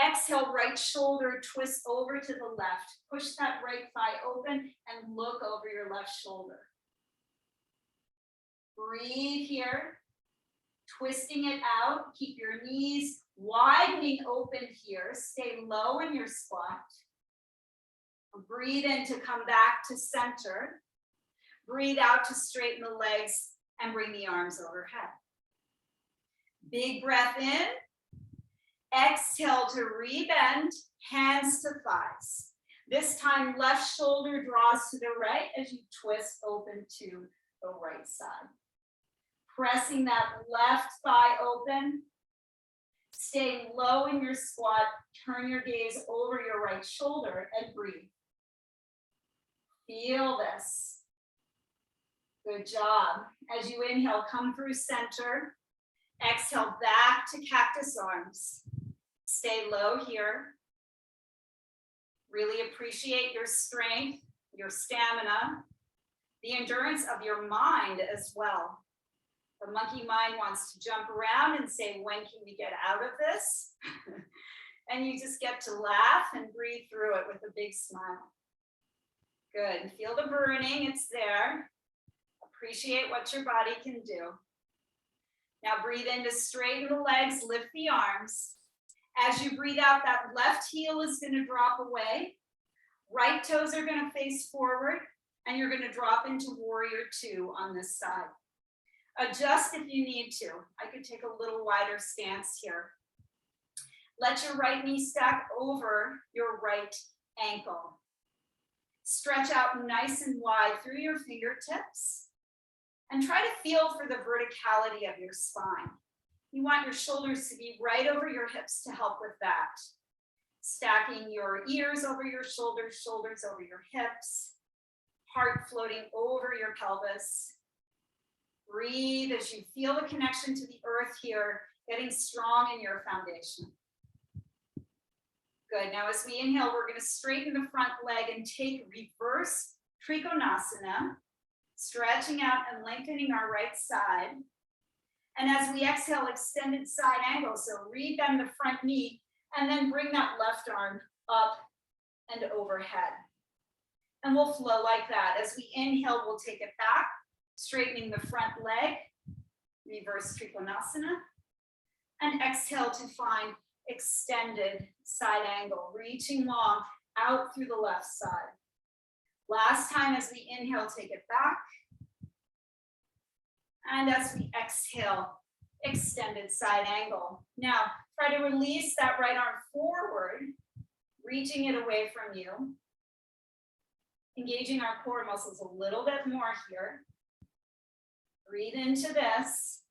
Exhale, right shoulder twist over to the left. Push that right thigh open and look over your left shoulder. Breathe here, twisting it out. Keep your knees widening open here. Stay low in your squat. Breathe in to come back to center. Breathe out to straighten the legs and bring the arms overhead. Big breath in. Exhale to rebend, hands to thighs. This time, left shoulder draws to the right as you twist open to the right side. Pressing that left thigh open. Staying low in your squat, turn your gaze over your right shoulder and breathe. Feel this. Good job. As you inhale, come through center. Exhale back to cactus arms. Stay low here. Really appreciate your strength, your stamina, the endurance of your mind as well. The monkey mind wants to jump around and say, when can we get out of this? And you just get to laugh and breathe through it with a big smile. Good, feel the burning, it's there. Appreciate what your body can do. Now breathe in to straighten the legs, lift the arms. As you breathe out, that left heel is gonna drop away. Right toes are gonna face forward, and you're gonna drop into warrior two on this side. Adjust if you need to. I could take a little wider stance here. Let your right knee stack over your right ankle. Stretch out nice and wide through your fingertips and try to feel for the verticality of your spine. You want your shoulders to be right over your hips to help with that. Stacking your ears over your shoulders, shoulders over your hips, heart floating over your pelvis. Breathe as you feel the connection to the earth here, getting strong in your foundation. Good, now as we inhale, we're gonna straighten the front leg and take reverse Trikonasana, stretching out and lengthening our right side. And as we exhale, extended side angle, so rebend the front knee and then bring that left arm up and overhead. And we'll flow like that. As we inhale, we'll take it back, straightening the front leg, reverse Trikonasana, and exhale to find extended side angle, reaching long out through the left side. Last time as we inhale, take it back. And as we exhale, extended side angle. Now, try to release that right arm forward, reaching it away from you. Engaging our core muscles a little bit more here. Breathe into this.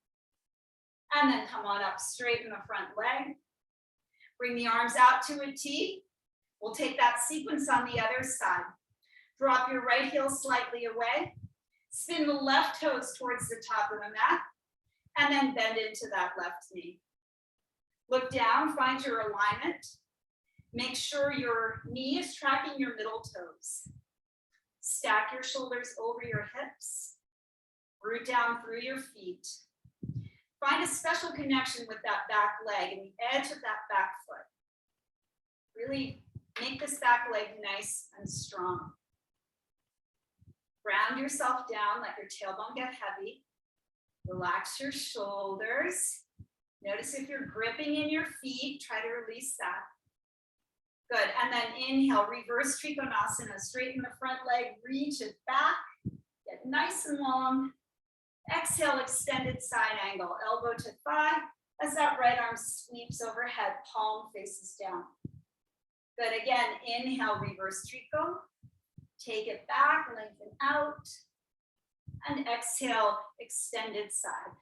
And then come on up, straighten the front leg. Bring the arms out to a T. We'll take that sequence on the other side. Drop your right heel slightly away. Spin the left toes towards the top of the mat. And then bend into that left knee. Look down, find your alignment. Make sure your knee is tracking your middle toes. Stack your shoulders over your hips. Root down through your feet. Find a special connection with that back leg and the edge of that back foot. Really make this back leg nice and strong. Ground yourself down, let your tailbone get heavy. Relax your shoulders. Notice if you're gripping in your feet, try to release that. Good, and then inhale, reverse Trikonasana. Straighten the front leg, reach it back, get nice and long. Exhale, extended side angle, elbow to thigh, as that right arm sweeps overhead, palm faces down. Good, again, inhale, reverse Triko. Take it back, lengthen out. And exhale, extended side.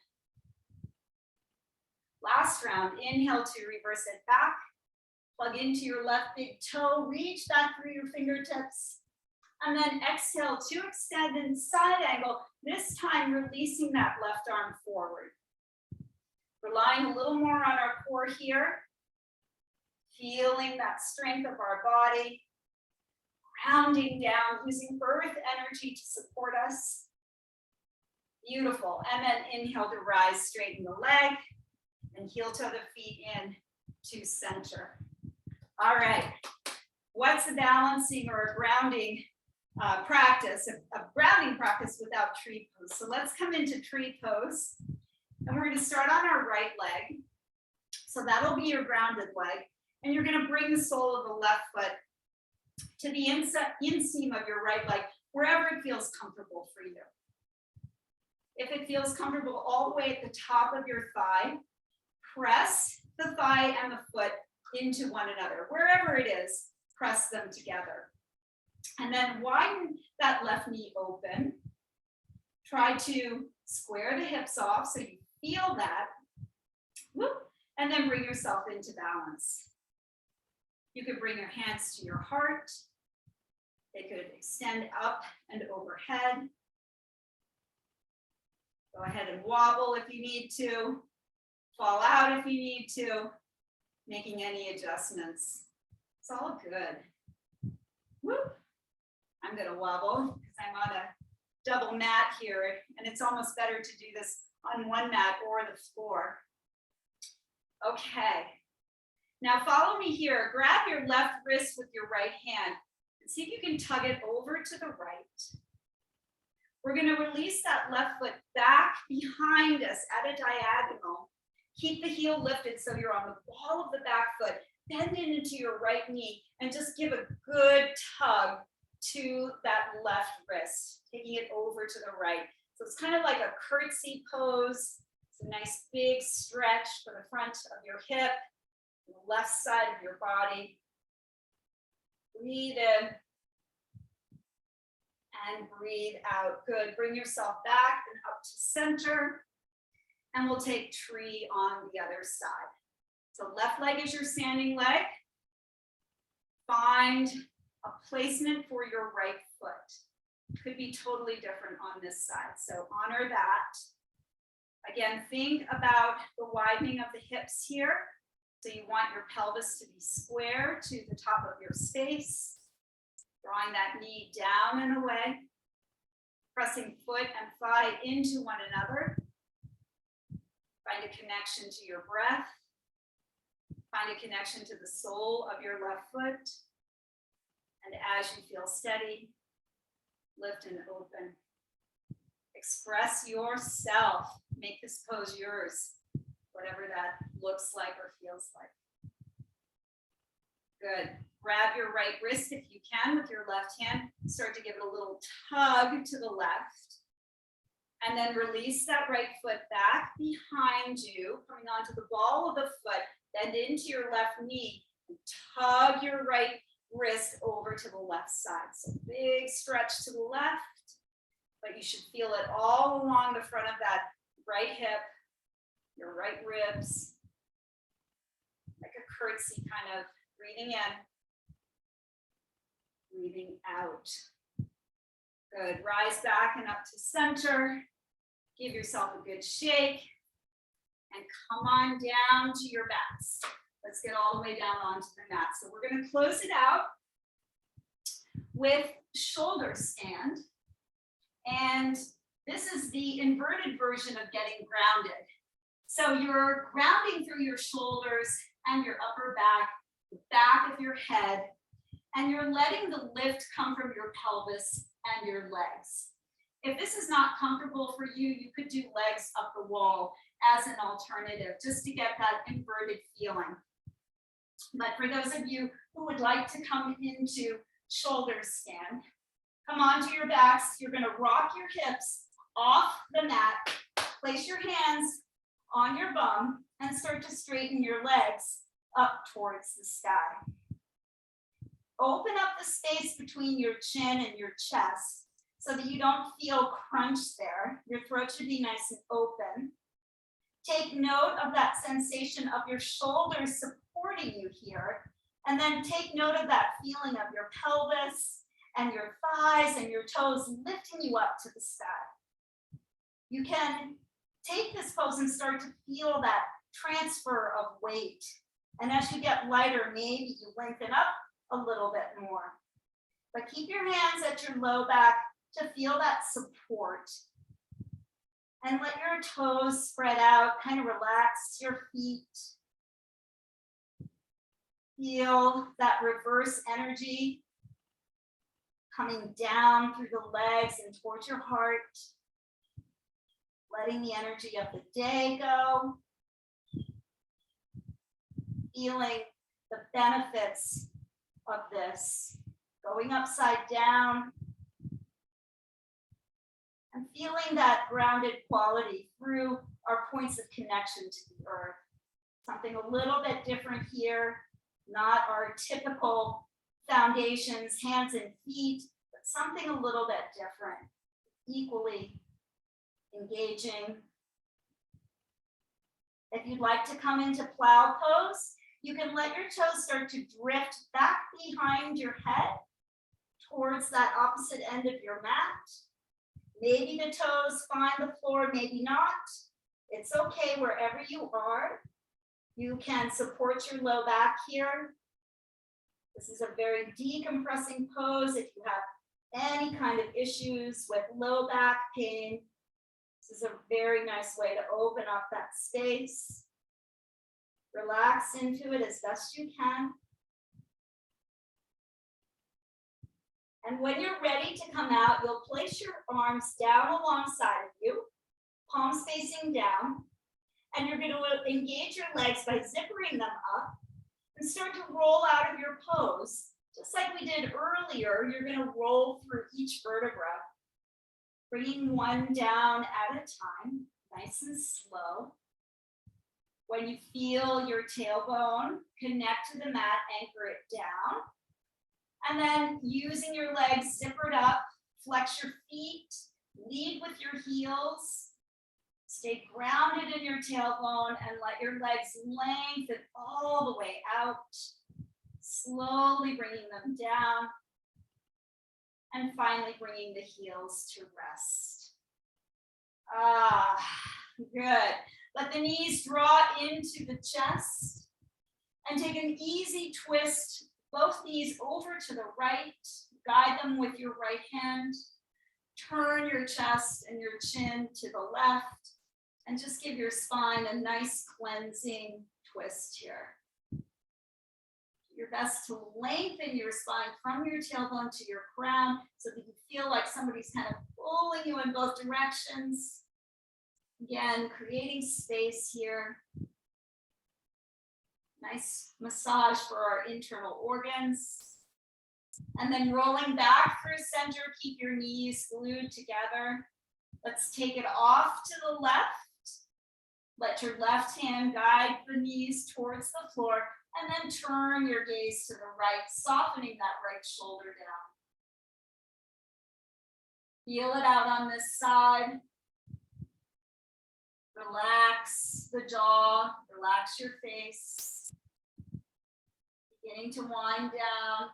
Last round, inhale to reverse it back. Plug into your left big toe, reach back through your fingertips. And then exhale to extend in side angle, this time releasing that left arm forward. Relying a little more on our core here. Feeling that strength of our body. Grounding down, using earth energy to support us. Beautiful. And then inhale to rise, straighten the leg, and heel toe the feet in to center. All right. What's a balancing or a grounding practice? A grounding practice without tree pose. So let's come into tree pose. And we're going to start on our right leg. So that'll be your grounded leg. And you're going to bring the sole of the left foot to the inseam of your right leg, wherever it feels comfortable for you. If it feels comfortable all the way at the top of your thigh, press the thigh and the foot into one another. Wherever it is, press them together. And then widen that left knee open. Try to square the hips off so you feel that. Whoop, and then bring yourself into balance. You could bring your hands to your heart. They could extend up and overhead. Go ahead and wobble if you need to. Fall out if you need to. Making any adjustments. It's all good. Whoop. I'm going to wobble because I'm on a double mat here, and it's almost better to do this on one mat or the floor. Okay. Now follow me here. Grab your left wrist with your right hand and see if you can tug it over to the right. We're going to release that left foot back behind us at a diagonal. Keep the heel lifted so you're on the ball of the back foot. Bend into your right knee and just give a good tug to that left wrist, taking it over to the right. So it's kind of like a curtsy pose. It's a nice big stretch for the front of your hip, the left side of your body. Breathe in and breathe out. Good. Bring yourself back and up to center. And we'll take tree on the other side. So left leg is your standing leg. Find a placement for your right foot. Could be totally different on this side. So honor that. Again, think about the widening of the hips here. So you want your pelvis to be square to the top of your space. Drawing that knee down and away. Pressing foot and thigh into one another. Find a connection to your breath. Find a connection to the sole of your left foot. And as you feel steady, lift and open. Express yourself. Make this pose yours, whatever that looks like or feels like. Good. Grab your right wrist if you can with your left hand. Start to give it a little tug to the left. And then release that right foot back behind you, coming onto the ball of the foot. Bend into your left knee and tug your right wrist over to the left side. So big stretch to the left but you should feel it all along the front of that right hip, your right ribs, like a curtsy kind of breathing in, breathing out. Good, rise back and up to center. Give yourself a good shake and come on down to your backs. Let's get all the way down onto the mat. So we're gonna close it out with shoulder stand. And this is the inverted version of getting grounded. So you're grounding through your shoulders and your upper back, the back of your head, and you're letting the lift come from your pelvis and your legs. If this is not comfortable for you, you could do legs up the wall as an alternative, just to get that inverted feeling. But for those of you who would like to come into shoulder stand, come onto your backs. You're going to rock your hips off the mat, place your hands on your bum, and start to straighten your legs up towards the sky. Open up the space between your chin and your chest so that you don't feel crunched there. Your throat should be nice and open. Take note of that sensation of your shoulders supporting you here, and then take note of that feeling of your pelvis and your thighs and your toes lifting you up to the sky. You can take this pose and start to feel that transfer of weight. And as you get lighter, maybe you lengthen up a little bit more. But keep your hands at your low back to feel that support. And let your toes spread out, kind of relax your feet. Feel that reverse energy coming down through the legs and towards your heart. Letting the energy of the day go. Feeling the benefits of this. Going upside down. And feeling that grounded quality through our points of connection to the earth. Something a little bit different here, not our typical foundations, hands and feet, but something a little bit different, equally engaging. If you'd like to come into plow pose, you can let your toes start to drift back behind your head towards that opposite end of your mat. Maybe the toes find the floor, maybe not. It's okay wherever you are. You can support your low back here. This is a very decompressing pose. If you have any kind of issues with low back pain, this is a very nice way to open up that space. Relax into it as best you can. And when you're ready to come out, you'll place your arms down alongside of you, palms facing down, and you're going to engage your legs by zippering them up and start to roll out of your pose. Just like we did earlier, you're going to roll through each vertebra, bringing one down at a time, nice and slow. When you feel your tailbone connect to the mat, anchor it down. And then using your legs, zipper it up, flex your feet, lead with your heels, stay grounded in your tailbone and let your legs lengthen all the way out, slowly bringing them down, and finally bringing the heels to rest. Good. Let the knees draw into the chest and take an easy twist. Both knees over to the right, guide them with your right hand. Turn your chest and your chin to the left, and just give your spine a nice cleansing twist here. Do your best to lengthen your spine from your tailbone to your crown so that you feel like somebody's kind of pulling you in both directions. Again, creating space here. Nice massage for our internal organs. And then rolling back through center, keep your knees glued together. Let's take it off to the left. Let your left hand guide the knees towards the floor, and then turn your gaze to the right, softening that right shoulder down. Feel it out on this side. Relax the jaw, relax your face. Beginning to wind down.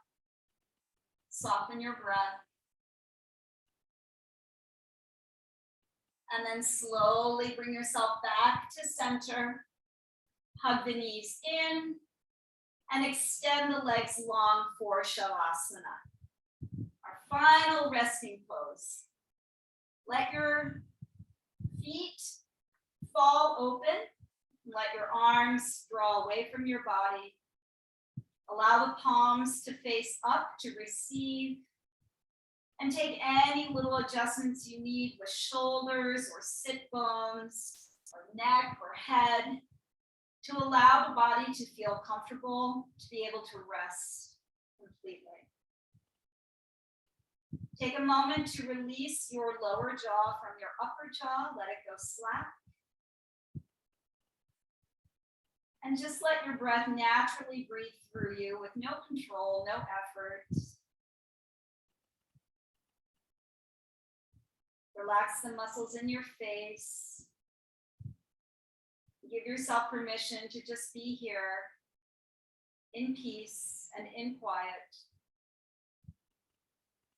Soften your breath. And then slowly bring yourself back to center. Hug the knees in and extend the legs long for Shavasana. Our final resting pose. Let your feet fall open. Let your arms draw away from your body. Allow the palms to face up to receive. And take any little adjustments you need with shoulders or sit bones or neck or head to allow the body to feel comfortable, to be able to rest completely. Take a moment to release your lower jaw from your upper jaw. Let it go slack. And just let your breath naturally breathe through you with no control, no effort. Relax the muscles in your face. Give yourself permission to just be here in peace and in quiet.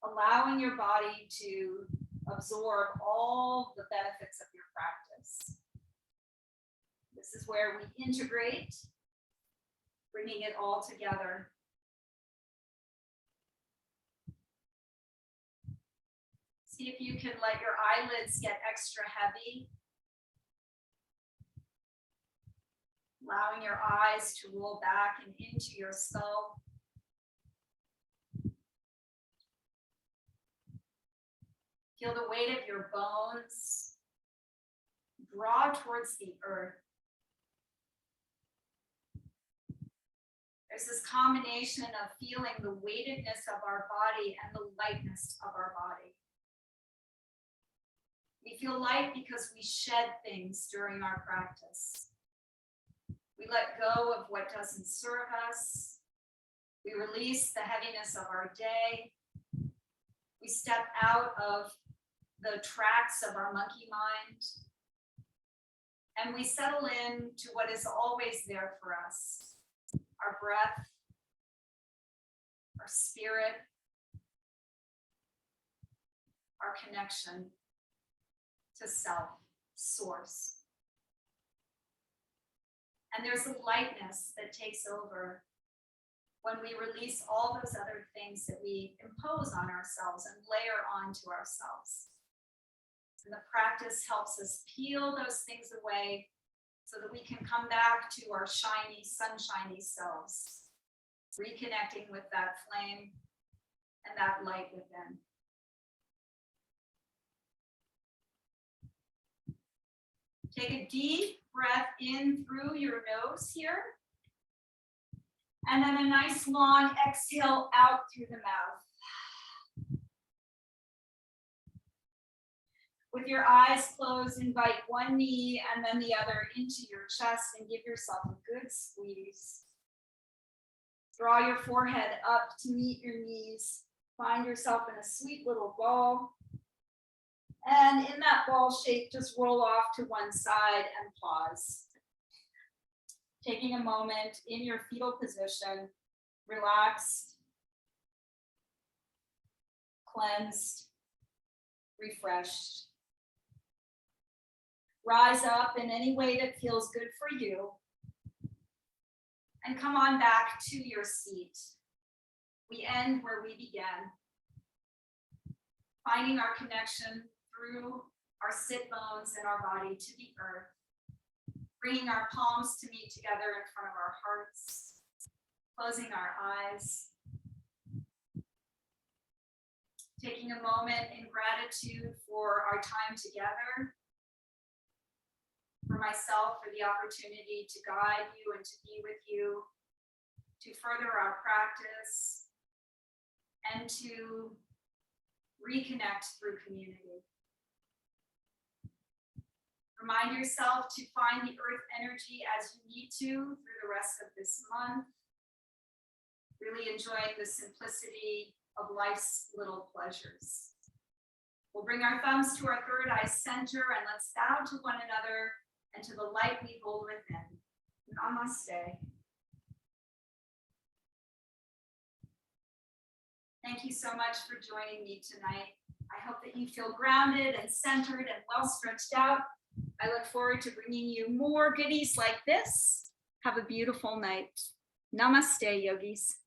Allowing your body to absorb all the benefits of your practice. This is where we integrate, bringing it all together. See if you can let your eyelids get extra heavy. Allowing your eyes to roll back and into your skull. Feel the weight of your bones draw towards the earth. There's this combination of feeling the weightedness of our body and the lightness of our body. We feel light because we shed things during our practice. We let go of what doesn't serve us. We release the heaviness of our day. We step out of the tracks of our monkey mind. And we settle in to what is always there for us. Our breath, our spirit, our connection to self, source. And there's a lightness that takes over when we release all those other things that we impose on ourselves and layer onto ourselves. And the practice helps us peel those things away so that we can come back to our shiny, sunshiny selves, reconnecting with that flame and that light within. Take a deep breath in through your nose here. And then a nice long exhale out through the mouth. With your eyes closed, invite one knee and then the other into your chest and give yourself a good squeeze. Draw your forehead up to meet your knees. Find yourself in a sweet little ball. And in that ball shape, just roll off to one side and pause. Taking a moment in your fetal position, relaxed, cleansed, refreshed. Rise up in any way that feels good for you. And come on back to your seat. We end where we began. Finding our connection through our sit bones and our body to the earth. Bringing our palms to meet together in front of our hearts. Closing our eyes. Taking a moment in gratitude for our time together. For myself, for the opportunity to guide you and to be with you, to further our practice, and to reconnect through community. Remind yourself to find the earth energy as you need to through the rest of this month. Really enjoying the simplicity of life's little pleasures. We'll bring our thumbs to our third eye center and let's bow to one another and to the light we hold within. Namaste. Thank you so much for joining me tonight. I hope that you feel grounded and centered and well stretched out. I look forward to bringing you more goodies like this. Have a beautiful night. Namaste, yogis.